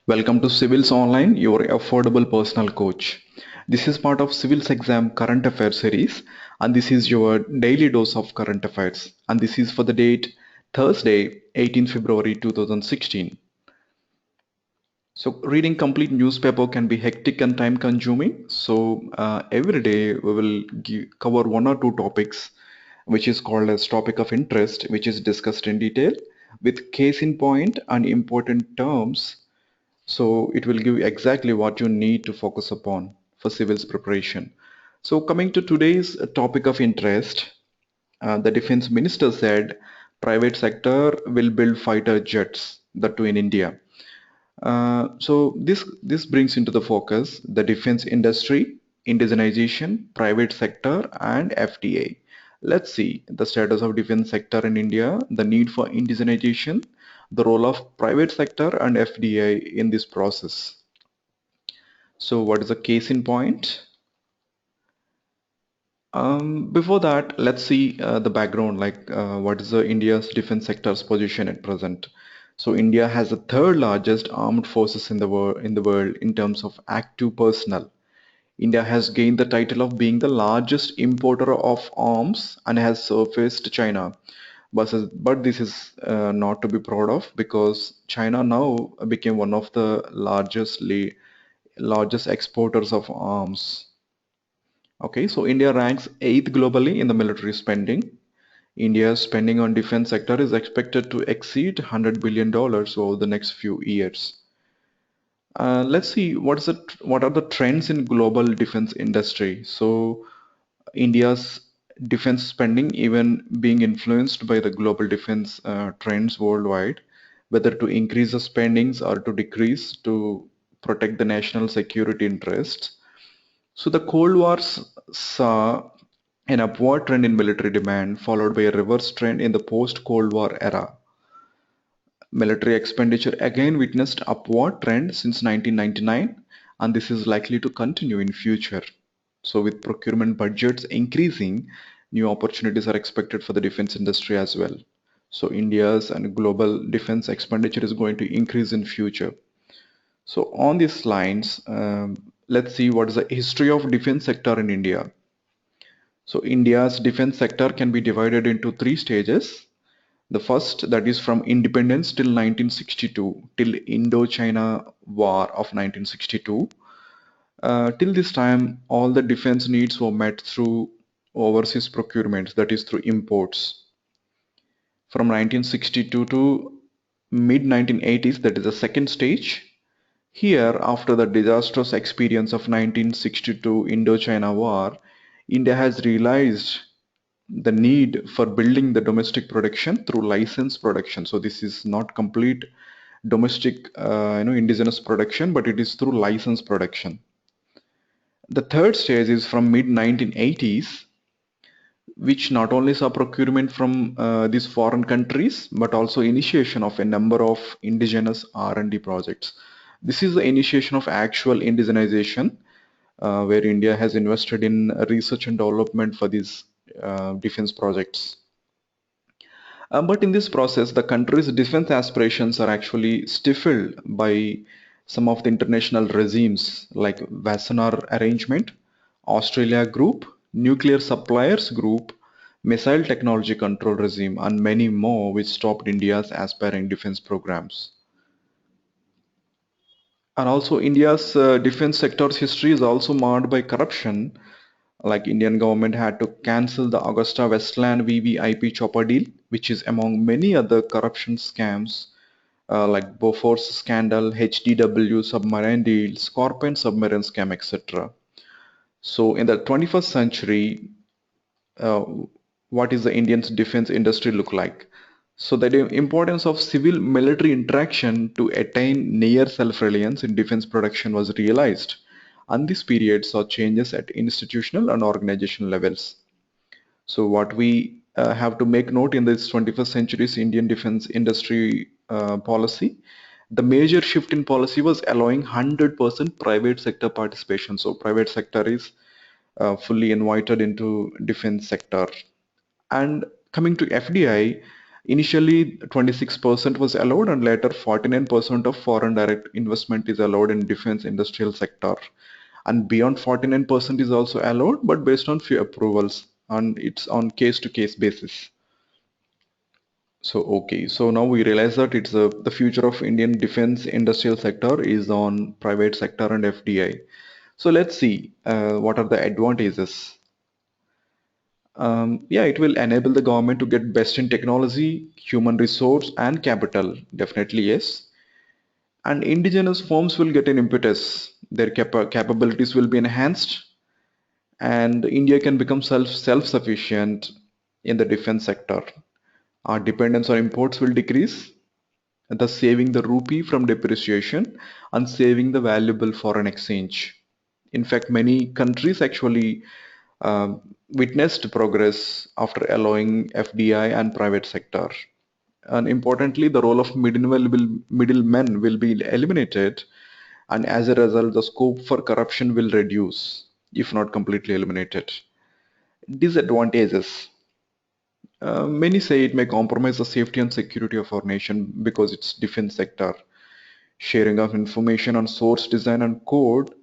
Welcome to Civils Online, your affordable personal coach. This is part of Civils Exam Current Affairs series, and this is your daily dose of current affairs. And this is for the date Thursday, 18 February 2016. So, reading complete newspaper can be hectic and time consuming. So, every day we will cover one or two topics, which is called as topic of interest, which is discussed in detail with case in point and important terms, so it will give you exactly what you need to focus upon for civils preparation. So coming to today's topic of interest, the defense minister said private sector will build fighter jets, that too in India. So this brings into the focus the defense industry, indigenization, private sector, and FTA. Let's see the status of defense sector in India, the need for indigenization, the role of private sector and FDI in this process. So what is the case in point? Before that, let's see the background, like what is the India's defense sector's position at present. So India has the third largest armed forces in the world in terms of active personnel. India has gained the title of being the largest importer of arms and has surpassed China. But this is not to be proud of because China now became one of the largest exporters of arms. Okay, so India ranks 8th globally in the military spending. India's spending on defense sector is expected to exceed $100 billion over the next few years. Let's see what are the trends in global defense industry. So India's defense spending even being influenced by the global defense trends worldwide, whether to increase the spendings or to decrease to protect the national security interests. So the Cold War saw an upward trend in military demand, followed by a reverse trend in the post-Cold War era. Military expenditure again witnessed upward trend since 1999, and this is likely to continue in future. So with procurement budgets increasing, new opportunities are expected for the defense industry as well. So India's and global defense expenditure is going to increase in future. So on these lines, let's see what is the history of defense sector in India. So India's defense sector can be divided into three stages. The first, that is from independence till 1962, till Indo-China War of 1962. Till this time, all the defense needs were met through overseas procurements, that is through imports. From 1962 to mid 1980s, that is the second stage. Here, after the disastrous experience of 1962 Indo-China War, India has realized the need for building the domestic production through licensed production. So this is not complete domestic, indigenous production, but it is through licensed production. The third stage is from mid 1980s, which not only saw procurement from these foreign countries, but also initiation of a number of indigenous R&D projects. This is the initiation of actual indigenization, where India has invested in research and development for these defense projects. But in this process, the country's defense aspirations are actually stifled by some of the international regimes like Wassenaar Arrangement, Australia Group, Nuclear Suppliers Group, Missile Technology Control Regime, and many more which stopped India's aspiring defense programs. And also India's defense sector's history is also marred by corruption, like Indian government had to cancel the Augusta Westland VVIP chopper deal, which is among many other corruption scams like Bofors scandal, HDW submarine deal, Scorpion submarine scam, etc. So in the 21st century, uh, what is the Indian defense industry look like? So the importance of civil military interaction to attain near self-reliance in defense production was realized, and this period saw changes at institutional and organizational levels. So what we have to make note in this 21st century's Indian defense industry policy, the major shift in policy was allowing 100% private sector participation. So private sector is fully invited into defense sector. And coming to FDI, Initially, 26% was allowed, and later 49% of foreign direct investment is allowed in defense industrial sector. And beyond 49% is also allowed, but based on few approvals, and it's on case-to-case basis. So okay, so now we realize that it's the future of Indian defense industrial sector is on private sector and FDI. So let's see what are the advantages. Yeah, it will enable the government to get best in technology, human resource, and capital. Definitely yes. And indigenous firms will get an impetus. Their capabilities will be enhanced, and India can become self-sufficient in the defense sector. Our dependence on imports will decrease, thus saving the rupee from depreciation and saving the valuable foreign exchange. In fact, many countries actually witnessed progress after allowing FDI and private sector. And importantly, the role of middlemen will be eliminated, and as a result, the scope for corruption will reduce, if not completely eliminated. Disadvantages. Many say it may compromise the safety and security of our nation because it's defense sector. Sharing of information on source design and code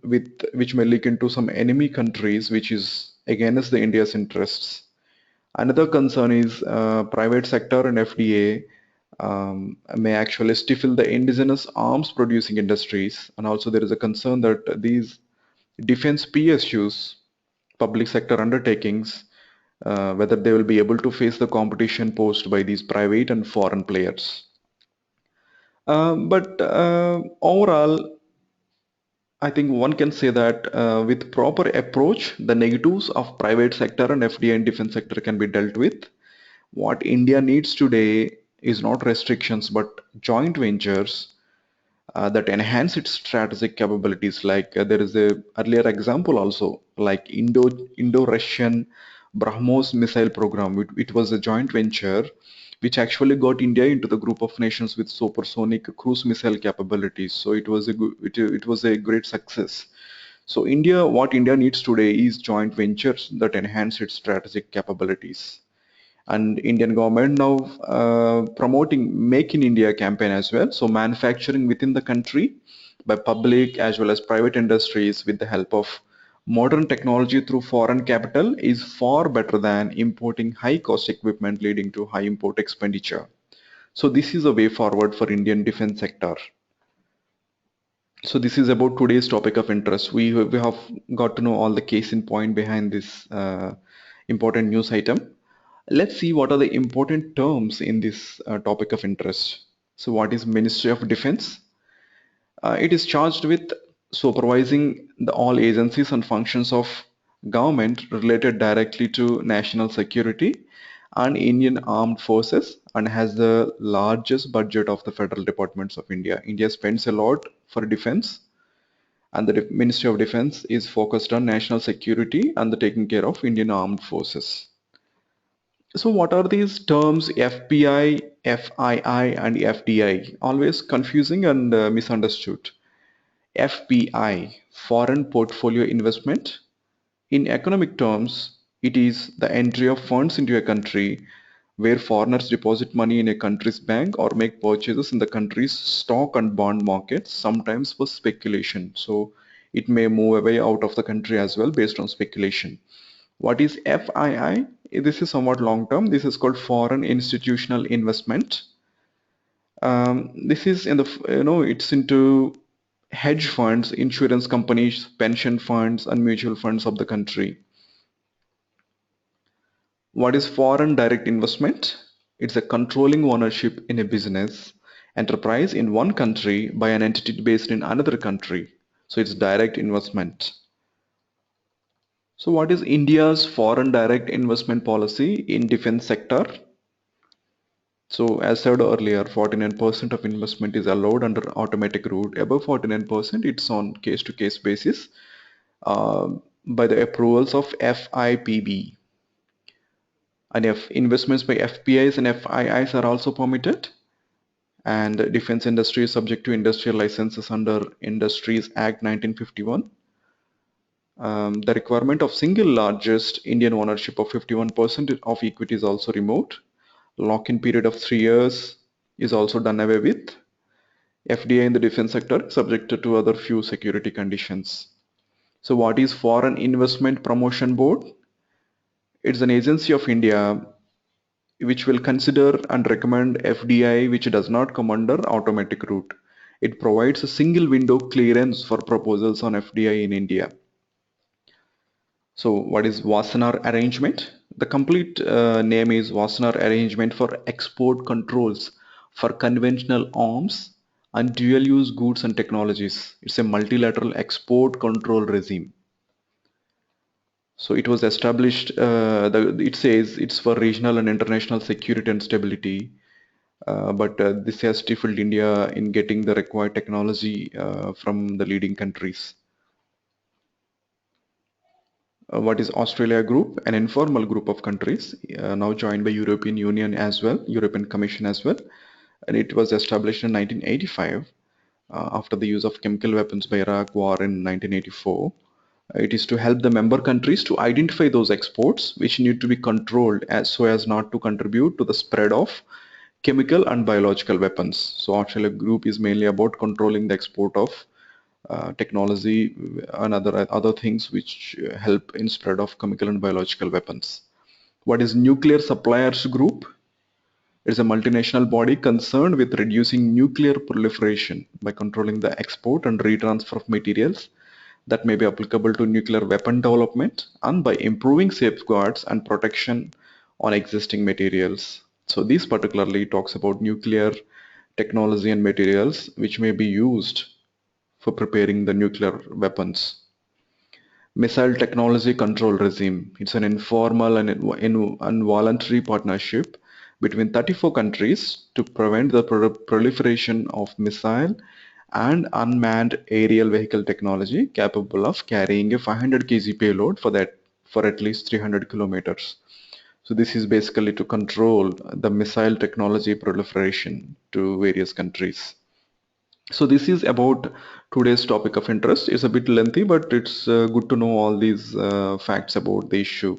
with which may leak into some enemy countries, which is against the India's interests. Another concern is private sector and FDA may actually stifle the indigenous arms producing industries. And also there is a concern that these defense PSUs, public sector undertakings, whether they will be able to face the competition posed by these private and foreign players. But overall, I think one can say that with proper approach, the negatives of private sector and FDI and defense sector can be dealt with. What India needs today is not restrictions but joint ventures that enhance its strategic capabilities. Like there is a earlier example also, like Indo-Russian BrahMos missile program. It was a joint venture which actually got India into the group of nations with supersonic cruise missile capabilities. So it was a great success. So what India needs today is joint ventures that enhance its strategic capabilities. And Indian government now promoting Make in India campaign as well. So manufacturing within the country by public as well as private industries with the help of modern technology through foreign capital is far better than importing high cost equipment leading to high import expenditure. So this is a way forward for Indian defense sector. So this is about today's topic of interest. We have got to know all the case in point behind this important news item. Let's see what are the important terms in this topic of interest. So what is Ministry of Defense? It is charged with supervising all agencies and functions of government related directly to national security and Indian armed forces, and has the largest budget of the federal departments of India. India spends a lot for defense, and the Ministry of Defense is focused on national security and the taking care of Indian armed forces. So what are these terms FPI, FII, and FDI? Always confusing and misunderstood. FPI, Foreign Portfolio Investment. In economic terms, it is the entry of funds into a country where foreigners deposit money in a country's bank or make purchases in the country's stock and bond markets, sometimes for speculation. So it may move away out of the country as well based on speculation. What is FII? This is somewhat long term. This is called Foreign Institutional Investment. This is in it's into hedge funds, insurance companies, pension funds, and mutual funds of the country. What is foreign direct investment? It's a controlling ownership in a business enterprise in one country by an entity based in another country. So it's direct investment. So what is India's foreign direct investment policy in defense sector? So as said earlier, 49% of investment is allowed under automatic route. Above 49%, it's on case-to-case basis by the approvals of FIPB. And if investments by FPIs and FIIs are also permitted, and defense industry is subject to industrial licenses under Industries Act 1951. The requirement of single largest Indian ownership of 51% of equity is also removed. lock-in period of 3 years is also done away with. FDI in the defense sector is subjected to other few security conditions. So what is Foreign Investment Promotion Board? It's an agency of India which will consider and recommend FDI which does not come under automatic route. It provides a single window clearance for proposals on FDI in India. So what is Wassenaar Arrangement? The complete name is Wassenaar Arrangement for Export Controls for Conventional Arms and Dual-Use Goods and Technologies. It's a multilateral export control regime. So it was established, it says it's for regional and international security and stability, but this has stifled India in getting the required technology from the leading countries. What is Australia Group? An informal group of countries now joined by European Union as well, European Commission as well, and it was established in 1985 after the use of chemical weapons by Iraq war in 1984. It is to help the member countries to identify those exports which need to be controlled so as not to contribute to the spread of chemical and biological weapons. So Australia Group is mainly about controlling the export of technology and other things which help in spread of chemical and biological weapons. What is Nuclear Suppliers Group? It is a multinational body concerned with reducing nuclear proliferation by controlling the export and retransfer of materials that may be applicable to nuclear weapon development and by improving safeguards and protection on existing materials. So this particularly talks about nuclear technology and materials which may be used for preparing the nuclear weapons. Missile Technology Control Regime. It's an informal and involuntary partnership between 34 countries to prevent the proliferation of missile and unmanned aerial vehicle technology capable of carrying a 500 kg payload for at least 300 kilometers. So this is basically to control the missile technology proliferation to various countries. So this is about today's topic of interest. It's a bit lengthy, but it's good to know all these facts about the issue.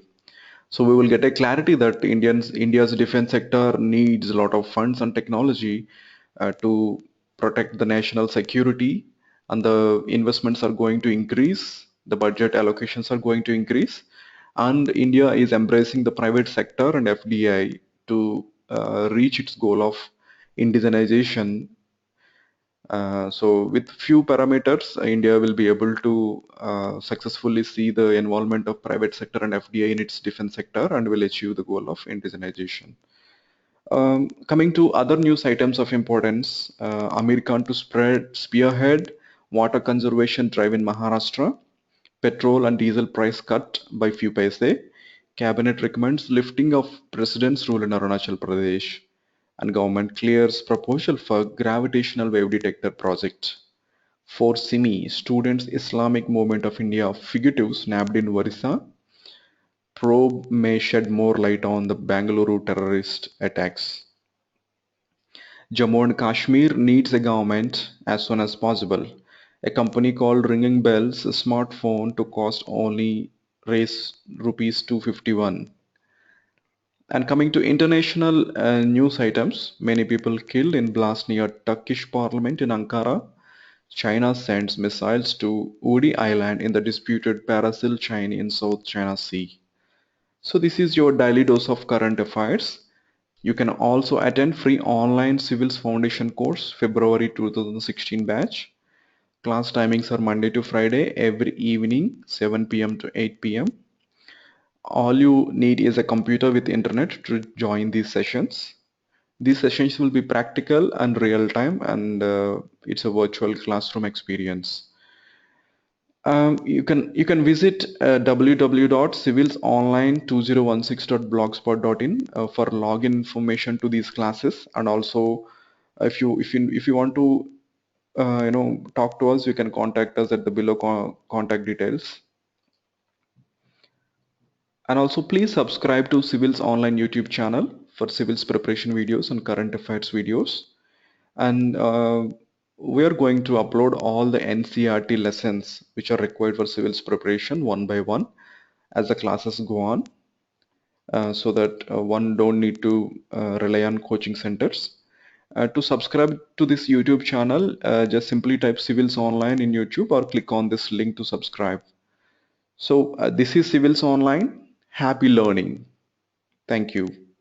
So we will get a clarity that India's defense sector needs a lot of funds and technology to protect the national security, and the investments are going to increase, the budget allocations are going to increase, and India is embracing the private sector and FDI to reach its goal of indigenization. So with few parameters, India will be able to successfully see the involvement of private sector and FDI in its defense sector and will achieve the goal of indigenization. Coming to other news items of importance, Amir Khan to spearhead water conservation drive in Maharashtra, petrol and diesel price cut by few paise, cabinet recommends lifting of president's rule in Arunachal Pradesh, and government clears proposal for gravitational wave detector project. For SIMI, Students Islamic Movement of India fugitives nabbed in Orissa, probe may shed more light on the Bangalore terrorist attacks. Jammu and Kashmir needs a government as soon as possible. A company called Ringing Bells smartphone to cost only raise rupees 251. And coming to international news items, many people killed in blast near Turkish parliament in Ankara. China sends missiles to Udi Island in the disputed Parasil Chain in South China Sea. So this is your daily dose of current affairs. You can also attend free online Civils Foundation course, February 2016 batch. Class timings are Monday to Friday, every evening, 7 p.m. to 8 p.m. All you need is a computer with internet to join these sessions. These sessions will be practical and real time, and it's a virtual classroom experience. You can visit www.civilsonline2016.blogspot.in for login information to these classes, and also if you want to talk to us, you can contact us at the below contact details. And also please subscribe to Civils Online YouTube channel for civils preparation videos and current affairs videos. And we are going to upload all the NCERT lessons which are required for civils preparation one by one as the classes go on. so that one don't need to rely on coaching centers. To subscribe to this YouTube channel, just simply type Civils Online in YouTube or click on this link to subscribe. So this is Civils Online. Happy learning. Thank you.